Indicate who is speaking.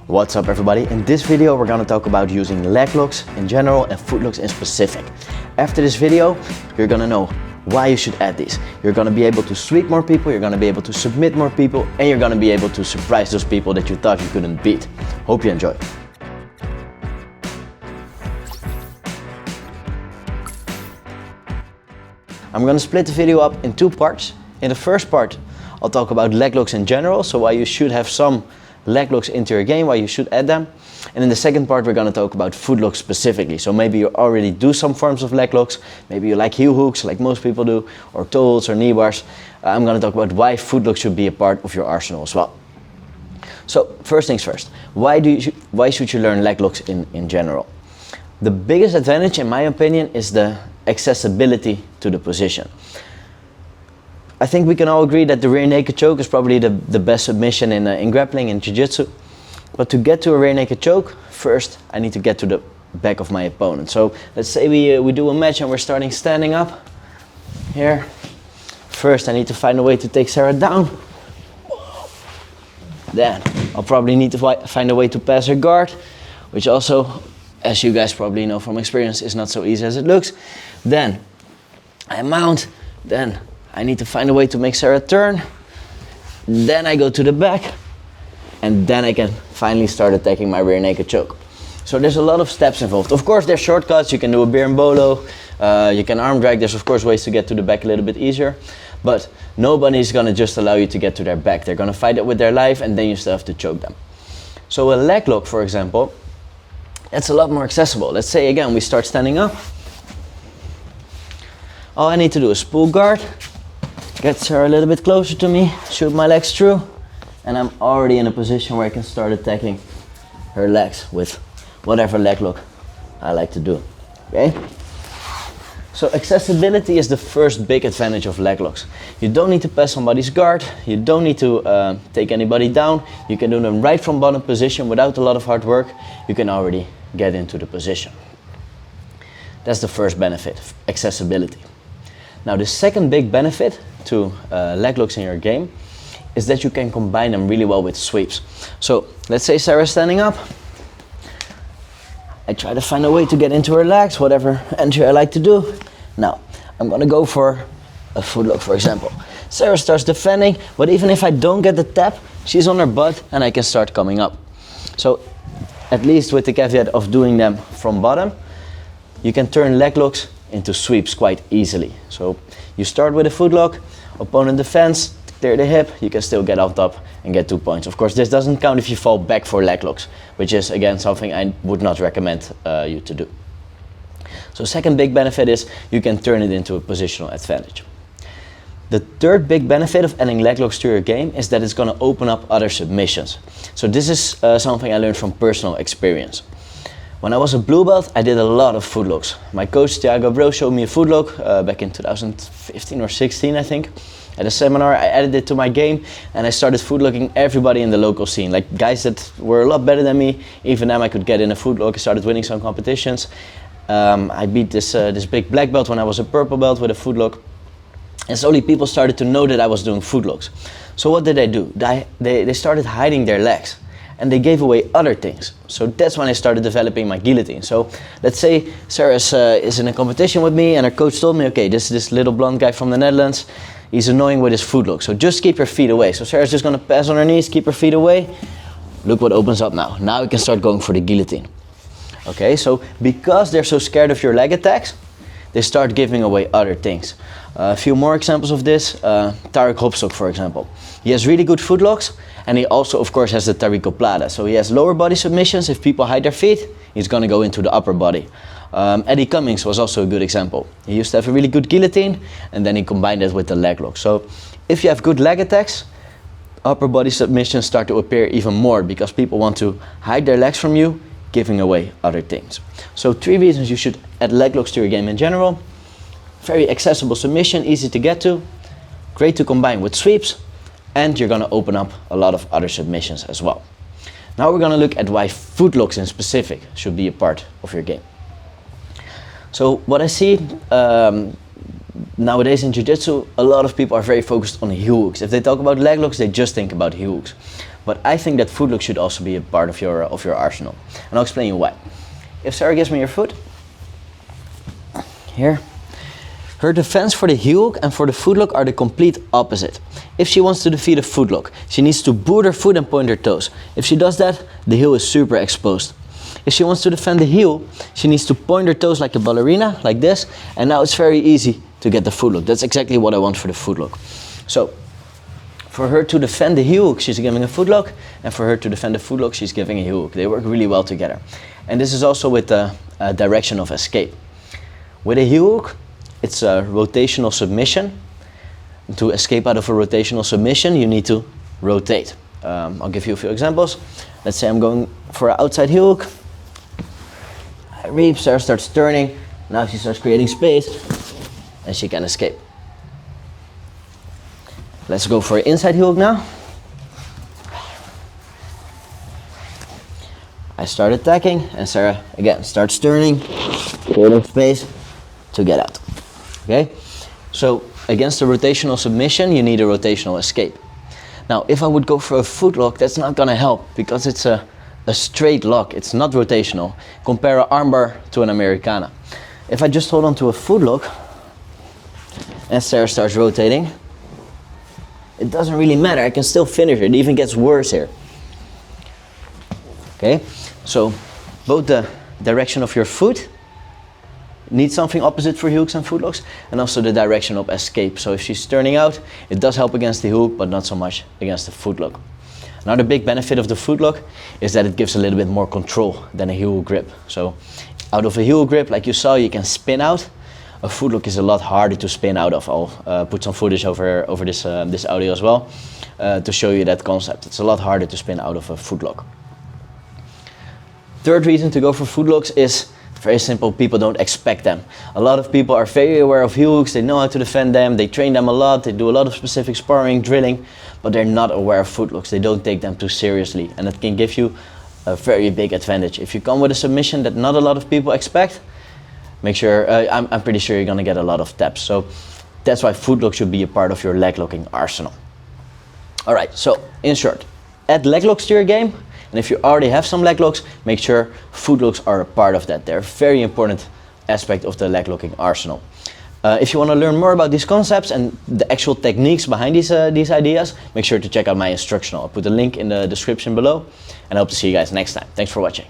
Speaker 1: What's up everybody? In this video we're gonna talk about using leg locks in general and foot locks in specific. After this video you're gonna know why you should add these. You're gonna be able to sweep more people, you're gonna be able to submit more people, and you're gonna be able to surprise those people that you thought you couldn't beat. Hope you enjoy. I'm gonna split the video up in two parts. In the first part I'll talk about leg locks in general, so why you should have some leg locks into your game, why you should add them. And in the second part we're going to talk about foot locks specifically. So maybe you already do some forms of leg locks, maybe you like heel hooks like most people do, or toe holds or knee bars. I'm going to talk about why foot locks should be a part of your arsenal as well. So first things first, why should you learn leg locks in general? The biggest advantage in my opinion is the accessibility to the position. I think we can all agree that the rear naked choke is probably the best submission in grappling and jiu-jitsu. But to get to a rear naked choke, first I need to get to the back of my opponent. So let's say we do a match and we're starting standing up here. First I need to find a way to take Sarah down. Then I'll probably need to find a way to pass her guard, which also, as you guys probably know from experience, is not so easy as it looks. Then I mount, then I need to find a way to make Sarah turn. Then I go to the back, and then I can finally start attacking my rear naked choke. So there's a lot of steps involved. Of course there's shortcuts, you can do a berimbolo, you can arm drag, there's of course ways to get to the back a little bit easier, but nobody's gonna just allow you to get to their back. They're gonna fight it with their life and then you still have to choke them. So a leg lock, for example, that's a lot more accessible. Let's say again we start standing up. All I need to do is pull guard, get Sarah a little bit closer to me, shoot my legs through, and I'm already in a position where I can start attacking her legs with whatever leg lock I like to do. Okay? So accessibility is the first big advantage of leg locks. You don't need to pass somebody's guard, you don't need to take anybody down, you can do them right from bottom position without a lot of hard work, you can already get into the position. That's the first benefit, accessibility. Now the second big benefit to leg locks in your game is that you can combine them really well with sweeps. So let's say Sarah's standing up. I try to find a way to get into her legs, whatever entry I like to do. Now I'm gonna go for a foot lock, for example. Sarah starts defending, but even if I don't get the tap, she's on her butt and I can start coming up. So at least with the caveat of doing them from bottom, you can turn leg locks into sweeps quite easily. So you start with a foot lock, opponent defends, clear the hip, you can still get on top and get 2 points. Of course this doesn't count if you fall back for leg locks, which is again something I would not recommend you to do. So second big benefit is you can turn it into a positional advantage. The third big benefit of adding leg locks to your game is that it's going to open up other submissions. So this is something I learned from personal experience. When I was a blue belt, I did a lot of foot locks. My coach Thiago Bro showed me a foot lock back in 2015 or 16 I think. At a seminar I added it to my game and I started foot locking everybody in the local scene. Like guys that were a lot better than me, even them I could get in a foot lock. I started winning some competitions. I beat this big black belt when I was a purple belt with a foot lock. And slowly people started to know that I was doing foot locks. So what did they do? They started hiding their legs. And they gave away other things. So that's when I started developing my guillotine. So let's say Sarah is in a competition with me and her coach told me, okay, this little blonde guy from the Netherlands, he's annoying with his foot lock. So just keep your feet away. So Sarah's just gonna pass on her knees, keep her feet away. Look what opens up now. Now we can start going for the guillotine. Okay, so because they're so scared of your leg attacks, they start giving away other things. A few more examples of this, Tarek Hopstock for example. He has really good foot locks and he also of course has the Tarico Plata. So he has lower body submissions. If people hide their feet, he's gonna go into the upper body. Eddie Cummings was also a good example. He used to have a really good guillotine and then he combined it with the leg lock. So if you have good leg attacks, upper body submissions start to appear even more because people want to hide their legs from you, giving away other things. So 3 reasons you should add leg locks to your game in general. Very accessible submission, easy to get to, great to combine with sweeps, and you're gonna open up a lot of other submissions as well. Now we're gonna look at why foot locks in specific should be a part of your game. So what I see nowadays in jiu-jitsu, a lot of people are very focused on heel hooks. If they talk about leg locks, they just think about heel hooks. But I think that footlook should also be a part of your arsenal. And I'll explain you why. If Sarah gives me your foot, here, her defense for the heel hook and for the footlook are the complete opposite. If she wants to defeat a footlook, she needs to boot her foot and point her toes. If she does that, the heel is super exposed. If she wants to defend the heel, she needs to point her toes like a ballerina, like this, and now it's very easy to get the footlook. That's exactly what I want for the footlook. So, for her to defend the heel hook, she's giving a footlook, and for her to defend the footlook, she's giving a heel hook. They work really well together. And this is also with the direction of escape. With a heel hook, it's a rotational submission. To escape out of a rotational submission, you need to rotate. I'll give you a few examples. Let's say I'm going for an outside heel hook. I reap, Sarah starts turning. Now she starts creating space, and she can escape. Let's go for an inside heel hook now. I start attacking, and Sarah again starts turning, creating space to get out. Okay? So against a rotational submission, you need a rotational escape. Now, if I would go for a footlock, that's not gonna help because it's a straight lock. It's not rotational. Compare an armbar to an Americana. If I just hold on to a footlock and Sarah starts rotating, it doesn't really matter. I can still finish it. It even gets worse here. Okay, so both the direction of your foot needs something opposite for hooks and footlocks, and also the direction of escape. So if she's turning out, it does help against the hook, but not so much against the footlock. Now the big benefit of the footlock is that it gives a little bit more control than a heel grip. So out of a heel grip, like you saw, you can spin out. A footlock is a lot harder to spin out of. I'll put some footage over this audio as well to show you that concept. It's a lot harder to spin out of a footlock. Third reason to go for footlocks is very simple. People don't expect them. A lot of people are very aware of heel hooks. They know how to defend them. They train them a lot. They do a lot of specific sparring, drilling, but they're not aware of footlocks. They don't take them too seriously, and it can give you a very big advantage. If you come with a submission that not a lot of people expect, make sure, I'm pretty sure you're gonna get a lot of taps. So that's why footlock should be a part of your leg locking arsenal. All right, so in short, add leg locks to your game. And if you already have some leg locks, make sure footlocks are a part of that. They're a very important aspect of the leg locking arsenal. If you want to learn more about these concepts and the actual techniques behind these ideas, make sure to check out my instructional. I'll put a link in the description below, and I hope to see you guys next time. Thanks for watching.